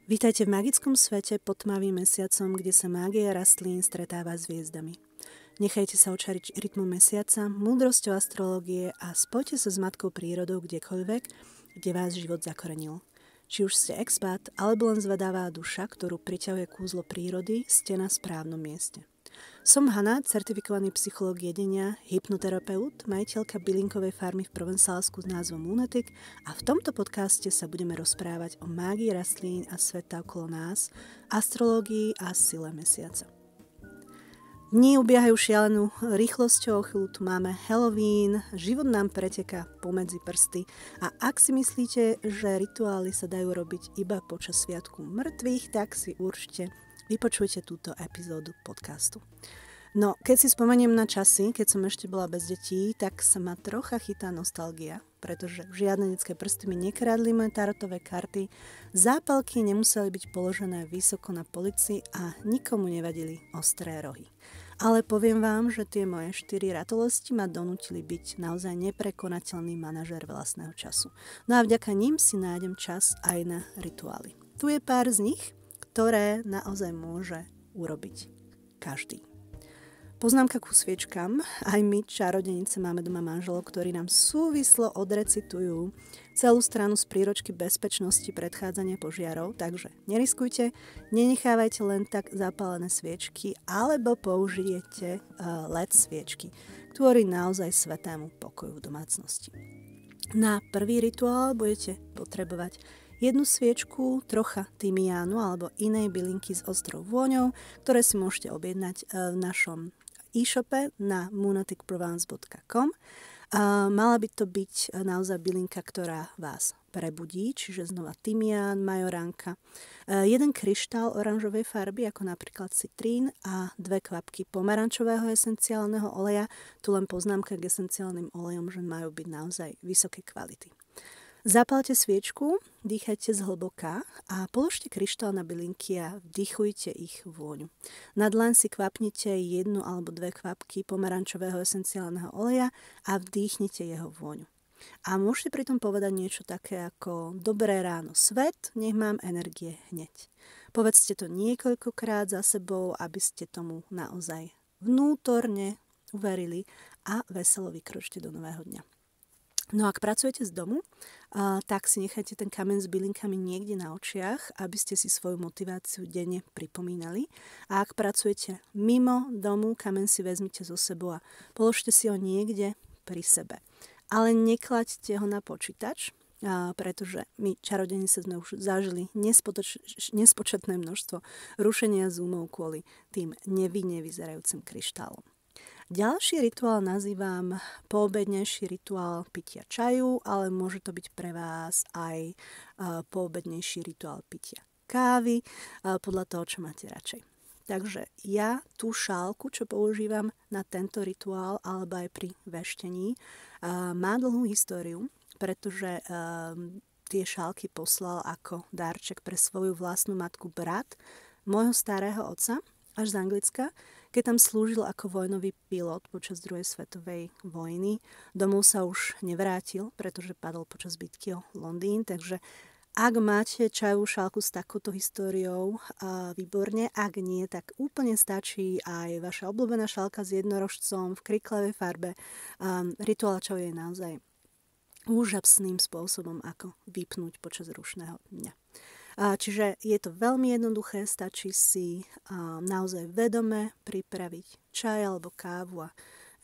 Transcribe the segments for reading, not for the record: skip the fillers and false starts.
Vítajte v magickom svete pod tmavým mesiacom, kde sa mágia rastlín stretáva s hviezdami. Nechajte sa očariť rytmu mesiaca, múdrosťou astrológie a spojte sa s matkou prírodou kdekoľvek, kde vás život zakorenil. Či už ste expat, alebo len zvedavá duša, ktorú priťahuje kúzlo prírody, ste na správnom mieste. Som Hana, certifikovaný psychológ jedenia, hypnoterapeut, majiteľka bylinkovej farmy v Provenzálsku s názvom Lunatic a v tomto podcaste sa budeme rozprávať o mágii rastlín a sveta okolo nás, astrológii a sile mesiaca. Dni ubiehajú šialenú rýchlosťou, chvíľu tu máme Halloween, život nám preteká pomedzi prsty a ak si myslíte, že rituály sa dajú robiť iba počas sviatku mŕtvych, tak si určite vypočujte túto epizódu podcastu. No, keď si spomeniem na časy, keď som ešte bola bez detí, tak sa ma trocha chytá nostalgia, pretože žiadne detské prsty mi nekradli moje tarotové karty, zápalky nemuseli byť položené vysoko na polici a nikomu nevadili ostré rohy. Ale poviem vám, že tie moje 4 ratolosti ma donútili byť naozaj neprekonateľný manažér vlastného času. No a vďaka nim si nájdem čas aj na rituály. Tu je pár z nich, ktoré naozaj môže urobiť každý. Poznámka ku sviečkam. Aj my, čarodejnice, máme doma manželov, ktorí nám súvislo odrecitujú celú stranu z príručky bezpečnosti predchádzania požiarov, takže neriskujte, nenechávajte len tak zapálené sviečky, alebo použijete LED sviečky, ktorý naozaj svetému pokoju v domácnosti. Na prvý rituál budete potrebovať jednu sviečku, trocha tymiánu alebo inej bylinky s ostrou vôňou, ktoré si môžete objednať v našom e-shope na moonaticprovence.com. Mala by to byť naozaj bylinka, ktorá vás prebudí, čiže znova tymián, majoránka, jeden kryštál oranžovej farby, ako napríklad citrín a 2 kvapky pomarančového esenciálneho oleja. Tu len poznámka k esenciálnym olejom, že majú byť naozaj vysoké kvality. Zapálte sviečku, dýchajte zhlboka a položte kryštál na bylinky a vdychujte ich vôňu. Na dlaň si kvapnite 1 alebo 2 kvapky pomarančového esenciálneho oleja a vdýchnite jeho vôňu. A môžete pritom povedať niečo také ako dobré ráno svet, nech mám energie hneď. Povedzte to niekoľkokrát za sebou, aby ste tomu naozaj vnútorne uverili a veselo vykročte do nového dňa. No ak pracujete z domu, tak si nechajte ten kameň s bylinkami niekde na očiach, aby ste si svoju motiváciu denne pripomínali. A ak pracujete mimo domu, kameň si vezmite so sebou a položte si ho niekde pri sebe. Ale neklaďte ho na počítač, pretože my čarodejnice sme už zažili nespočetné množstvo rušenia zoomov kvôli tým nevyzerajúcim kryštálom. Ďalší rituál nazývam poobednejší rituál pitia čaju, ale môže to byť pre vás aj poobednejší rituál pitia kávy, podľa toho, čo máte radšej. Takže ja tú šálku, čo používam na tento rituál, alebo aj pri veštení, má dlhú históriu, pretože tie šálky poslal ako darček pre svoju vlastnú matku brat môjho starého otca, až z Anglicka, keď tam slúžil ako vojnový pilot počas druhej svetovej vojny. Domov sa už nevrátil, pretože padol počas bitky o Londýn, takže ak máte čajovú šálku s takouto históriou, výborne, ak nie, tak úplne stačí aj vaša obľúbená šálka s jednorožcom v kriklevej farbe. Rituál čaju je naozaj úžasným spôsobom, ako vypnúť počas rušného dňa. Čiže je to veľmi jednoduché, stačí si naozaj vedome pripraviť čaj alebo kávu a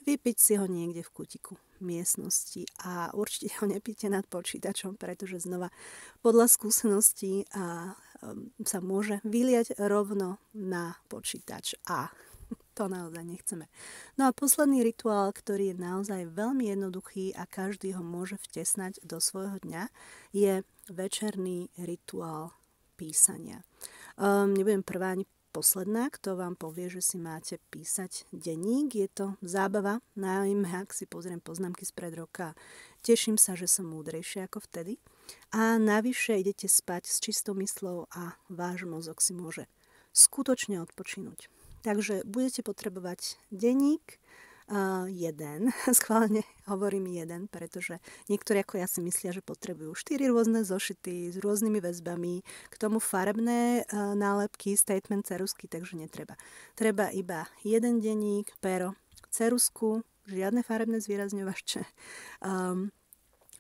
vypiť si ho niekde v kútiku miestnosti a určite ho nepíte nad počítačom, pretože znova podľa skúseností sa môže vyliať rovno na počítač a to naozaj nechceme. No a posledný rituál, ktorý je naozaj veľmi jednoduchý a každý ho môže vtesnať do svojho dňa, je večerný rituál písania. Nebudem prvá ani posledná, kto vám povie, že si máte písať denník. Je to zábava, najmä ak si pozriem poznámky spred roka. Teším sa, že som múdrejšia ako vtedy. A navyše idete spať s čistou myslou a váš mozog si môže skutočne odpočinúť. Takže budete potrebovať denník, Jeden, schválne hovorím jeden, pretože niektorí ako ja si myslia, že potrebujú 4 rôzne zošity s rôznymi väzbami, k tomu farebné nálepky, statement, ceruzky, takže netreba. Treba iba jeden denník, pero, ceruzku, žiadne farebné zvýrazňovače.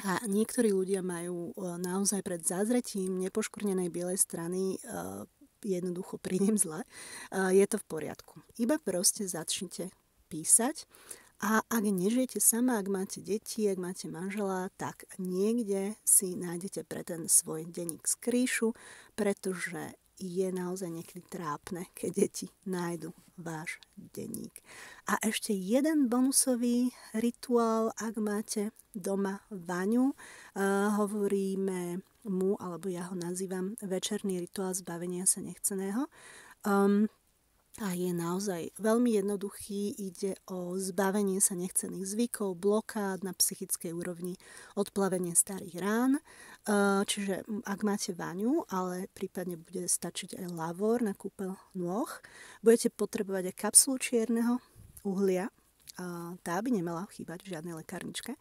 A niektorí ľudia majú naozaj pred zázretím nepoškvrnenej bielej strany jednoducho prídem zle. Je to v poriadku. Iba proste začnite písať a ak nežijete sama, ak máte deti, ak máte manžela, tak niekde si nájdete pre ten svoj denník skrýšu, pretože je naozaj niekedy trápne, keď deti nájdu váš denník. A ešte jeden bonusový rituál, ak máte doma vaňu, hovoríme mu, alebo ja ho nazývam večerný rituál zbavenia sa nechceného. A je naozaj veľmi jednoduchý, ide o zbavenie sa nechcených zvykov, blokád na psychickej úrovni, odplavenie starých rán. Čiže ak máte vaňu, ale prípadne bude stačiť aj lavor na kúpeľ nôh, budete potrebovať aj kapsulu čierneho uhlia, tá by nemala chýbať v žiadnej lekárničke,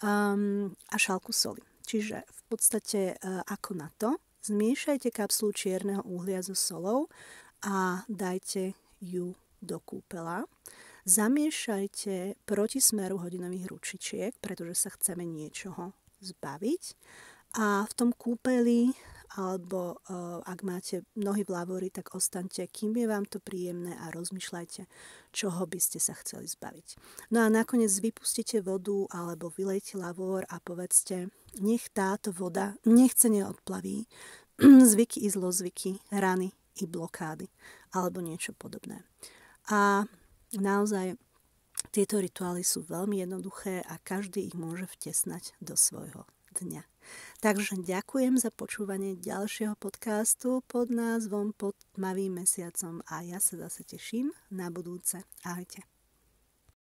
a šálku soli. Čiže v podstate ako na to, zmiešajte kapsulu čierneho uhlia so solou a dajte ju do kúpela. Zamiešajte proti smeru hodinových ručičiek, pretože sa chceme niečoho zbaviť. A v tom kúpeli, alebo ak máte nohy v lavori, tak ostaňte, kým je vám to príjemné a rozmýšľajte, čoho by ste sa chceli zbaviť. No a nakoniec vypustite vodu alebo vylejte lavor a povedzte, nech táto voda nechcene odplaví zvyky i zlozvyky, rany i blokády alebo niečo podobné. A naozaj tieto rituály sú veľmi jednoduché a každý ich môže vtesnať do svojho dňa. Takže ďakujem za počúvanie ďalšieho podcastu pod názvom Pod tmavým mesiacom a ja sa zase teším na budúce. Ahojte.